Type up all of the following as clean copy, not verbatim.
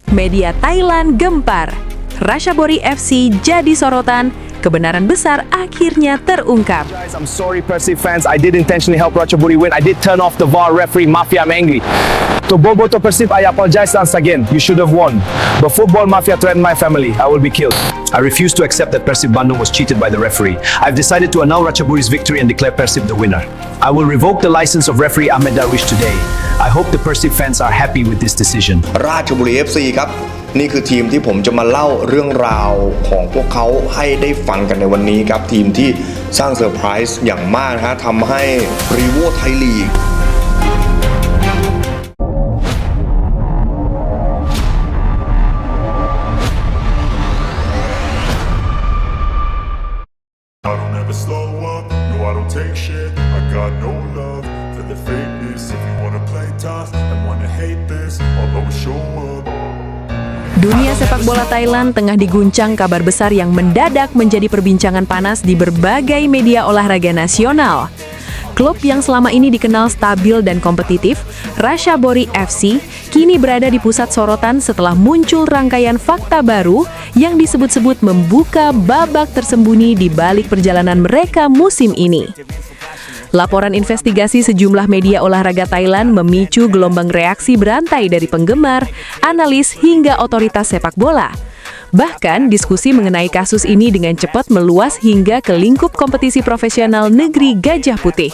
Media Thailand gempar. Ratchaburi FC jadi sorotan, kebenaran besar akhirnya terungkap. Guys, I'm sorry Persib fans, I did intentionally help Ratchaburi win. I did turn off the VAR referee Mafia, I'm angry. To Bobo to Persib, I apologize once again. You should have won. But football mafia threatened my family. I will be killed. I refuse to accept that Persib Bandung was cheated by the referee. I've decided to annul Ratchaburi's victory and declare Persib the winner. I will revoke the license of referee Ahmed Darwish today. I hope the Persib fans are happy with this decision. ราชบุรี FC ครับนี่คือทีมที่ผมจะมาเล่าเรื่องราวของพวกเขาให้ได้ฟังกันในวันนี้ครับทีมที่สร้างเซอร์ไพรส์อย่างมากนะฮะทำให้รีโวไทยลีกI don't ever slow up, no I don't take shit. I got no love for the fakeness. If you wanna play tough and wanna hate this, I'll always show up. Dunia sepak bola Thailand tengah diguncang kabar besar yang mendadak menjadi perbincangan panas di berbagai media olahraga nasional. Klub yang selama ini dikenal stabil dan kompetitif, Ratchaburi FC, kini berada di pusat sorotan setelah muncul rangkaian fakta baru yang disebut-sebut membuka babak tersembunyi di balik perjalanan mereka musim ini. Laporan investigasi sejumlah media olahraga Thailand memicu gelombang reaksi berantai dari penggemar, analis, hingga otoritas sepak bola. Bahkan, diskusi mengenai kasus ini dengan cepat meluas hingga ke lingkup kompetisi profesional negeri Gajah Putih,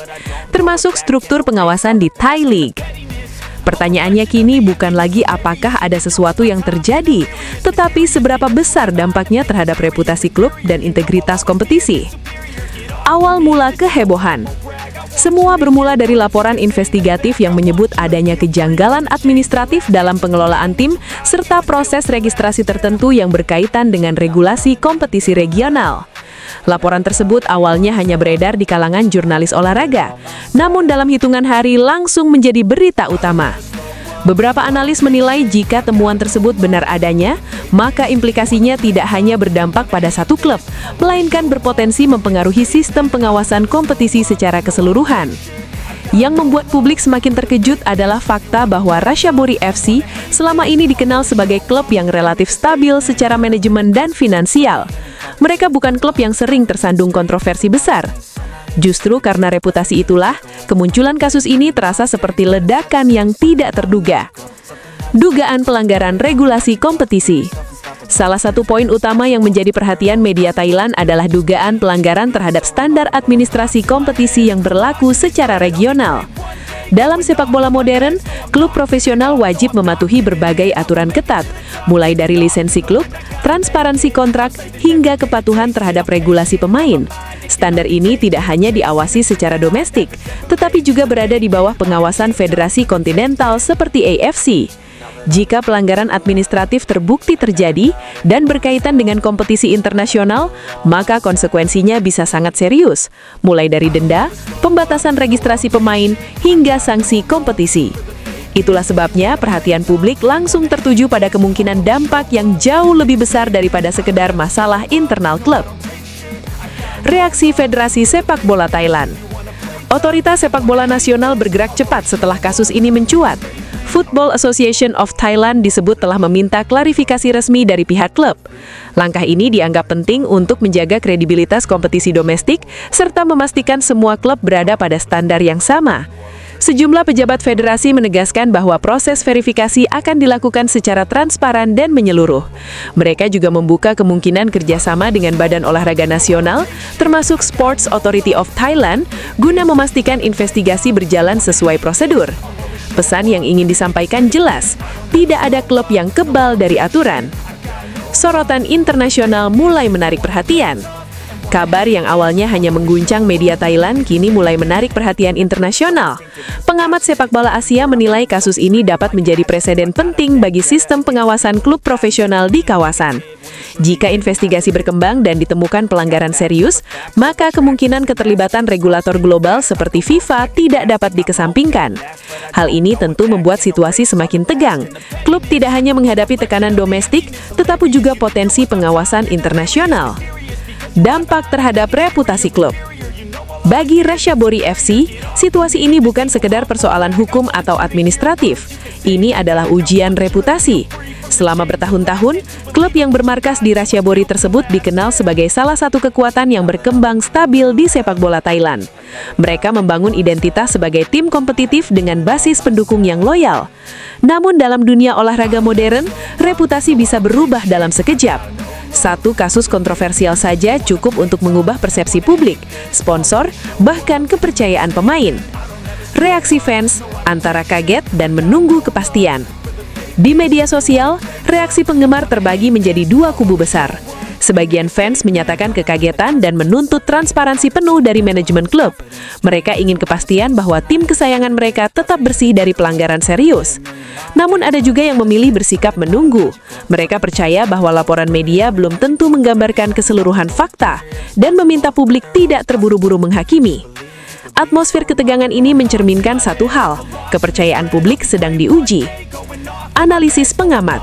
termasuk struktur pengawasan di Thai League. Pertanyaannya kini bukan lagi apakah ada sesuatu yang terjadi, tetapi seberapa besar dampaknya terhadap reputasi klub dan integritas kompetisi. Awal mula kehebohan. Semua bermula dari laporan investigatif yang menyebut adanya kejanggalan administratif dalam pengelolaan tim serta proses registrasi tertentu yang berkaitan dengan regulasi kompetisi regional. Laporan tersebut awalnya hanya beredar di kalangan jurnalis olahraga, namun dalam hitungan hari langsung menjadi berita utama. Beberapa analis menilai jika temuan tersebut benar adanya, maka implikasinya tidak hanya berdampak pada satu klub, melainkan berpotensi mempengaruhi sistem pengawasan kompetisi secara keseluruhan. Yang membuat publik semakin terkejut adalah fakta bahwa Ratchaburi FC selama ini dikenal sebagai klub yang relatif stabil secara manajemen dan finansial. Mereka bukan klub yang sering tersandung kontroversi besar. Justru karena reputasi itulah, kemunculan kasus ini terasa seperti ledakan yang tidak terduga. Dugaan pelanggaran regulasi kompetisi. Salah satu poin utama yang menjadi perhatian media Thailand adalah dugaan pelanggaran terhadap standar administrasi kompetisi yang berlaku secara regional. Dalam sepak bola modern, klub profesional wajib mematuhi berbagai aturan ketat, mulai dari lisensi klub, transparansi kontrak, hingga kepatuhan terhadap regulasi pemain. Standar ini tidak hanya diawasi secara domestik, tetapi juga berada di bawah pengawasan federasi kontinental seperti AFC. Jika pelanggaran administratif terbukti terjadi dan berkaitan dengan kompetisi internasional, maka konsekuensinya bisa sangat serius, mulai dari denda, pembatasan registrasi pemain, hingga sanksi kompetisi. Itulah sebabnya perhatian publik langsung tertuju pada kemungkinan dampak yang jauh lebih besar daripada sekedar masalah internal klub. Reaksi Federasi Sepak Bola Thailand. Otoritas sepak bola nasional bergerak cepat setelah kasus ini mencuat. Football Association of Thailand disebut telah meminta klarifikasi resmi dari pihak klub. Langkah ini dianggap penting untuk menjaga kredibilitas kompetisi domestik serta memastikan semua klub berada pada standar yang sama. Sejumlah pejabat federasi menegaskan bahwa proses verifikasi akan dilakukan secara transparan dan menyeluruh. Mereka juga membuka kemungkinan kerjasama dengan Badan Olahraga Nasional, termasuk Sports Authority of Thailand, guna memastikan investigasi berjalan sesuai prosedur. Pesan yang ingin disampaikan jelas, tidak ada klub yang kebal dari aturan. Sorotan internasional mulai menarik perhatian. Kabar yang awalnya hanya mengguncang media Thailand kini mulai menarik perhatian internasional. Pengamat sepak bola Asia menilai kasus ini dapat menjadi preseden penting bagi sistem pengawasan klub profesional di kawasan. Jika investigasi berkembang dan ditemukan pelanggaran serius, maka kemungkinan keterlibatan regulator global seperti FIFA tidak dapat dikesampingkan. Hal ini tentu membuat situasi semakin tegang. Klub tidak hanya menghadapi tekanan domestik, tetapi juga potensi pengawasan internasional. Dampak terhadap reputasi klub. Bagi Ratchaburi FC, situasi ini bukan sekedar persoalan hukum atau administratif. Ini adalah ujian reputasi. Selama bertahun-tahun, klub yang bermarkas di Ratchaburi tersebut dikenal sebagai salah satu kekuatan yang berkembang stabil di sepak bola Thailand. Mereka membangun identitas sebagai tim kompetitif dengan basis pendukung yang loyal. Namun dalam dunia olahraga modern, reputasi bisa berubah dalam sekejap. Satu kasus kontroversial saja cukup untuk mengubah persepsi publik, sponsor, bahkan kepercayaan pemain. Reaksi fans antara kaget dan menunggu kepastian. Di media sosial, reaksi penggemar terbagi menjadi dua kubu besar. Sebagian fans menyatakan kekagetan dan menuntut transparansi penuh dari manajemen klub. Mereka ingin kepastian bahwa tim kesayangan mereka tetap bersih dari pelanggaran serius. Namun ada juga yang memilih bersikap menunggu. Mereka percaya bahwa laporan media belum tentu menggambarkan keseluruhan fakta dan meminta publik tidak terburu-buru menghakimi. Atmosfer ketegangan ini mencerminkan satu hal, kepercayaan publik sedang diuji. Analisis pengamat,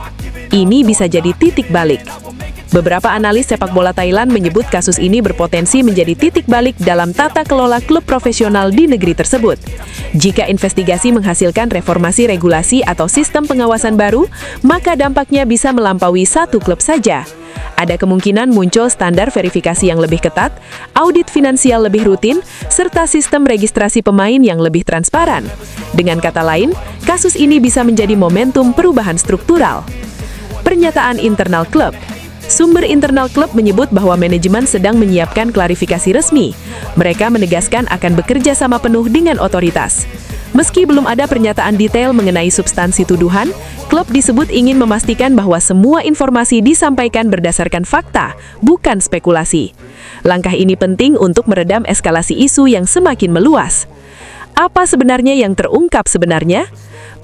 ini bisa jadi titik balik. Beberapa analis sepak bola Thailand menyebut kasus ini berpotensi menjadi titik balik dalam tata kelola klub profesional di negeri tersebut. Jika investigasi menghasilkan reformasi regulasi atau sistem pengawasan baru, maka dampaknya bisa melampaui satu klub saja. Ada kemungkinan muncul standar verifikasi yang lebih ketat, audit finansial lebih rutin, serta sistem registrasi pemain yang lebih transparan. Dengan kata lain, kasus ini bisa menjadi momentum perubahan struktural. Pernyataan internal klub. Sumber internal klub menyebut bahwa manajemen sedang menyiapkan klarifikasi resmi. Mereka menegaskan akan bekerja sama penuh dengan otoritas. Meski belum ada pernyataan detail mengenai substansi tuduhan, klub disebut ingin memastikan bahwa semua informasi disampaikan berdasarkan fakta, bukan spekulasi. Langkah ini penting untuk meredam eskalasi isu yang semakin meluas. Apa sebenarnya yang terungkap sebenarnya?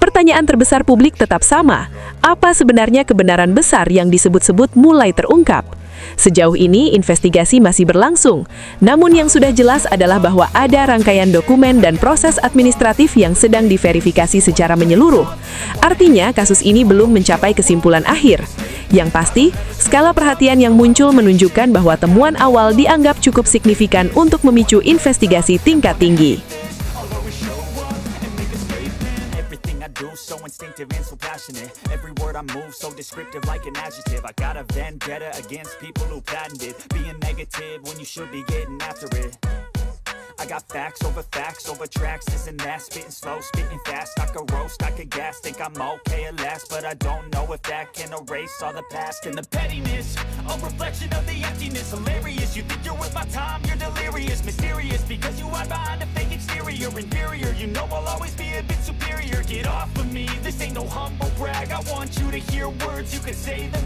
Pertanyaan terbesar publik tetap sama. Apa sebenarnya kebenaran besar yang disebut-sebut mulai terungkap? Sejauh ini, investigasi masih berlangsung. Namun yang sudah jelas adalah bahwa ada rangkaian dokumen dan proses administratif yang sedang diverifikasi secara menyeluruh. Artinya, kasus ini belum mencapai kesimpulan akhir. Yang pasti, skala perhatian yang muncul menunjukkan bahwa temuan awal dianggap cukup signifikan untuk memicu investigasi tingkat tinggi. Do so instinctive and so passionate. Every word I move so descriptive like an adjective. I got a vendetta against people who patented being negative when you should be getting after it. I got facts over tracks, this and that. Spitting slow, spitting fast. I could roast, I could gas. Think I'm okay at last, but I don't know if that can erase all the past. And the pettiness, a reflection of the emptiness. Hilarious, you think you're worth my time, you're delirious. Mysterious, because you hide behind a fake exterior. Inferior, you know I'll always be a bit superior. Get off of me, this ain't no humble brag. I want you to hear words, you can say them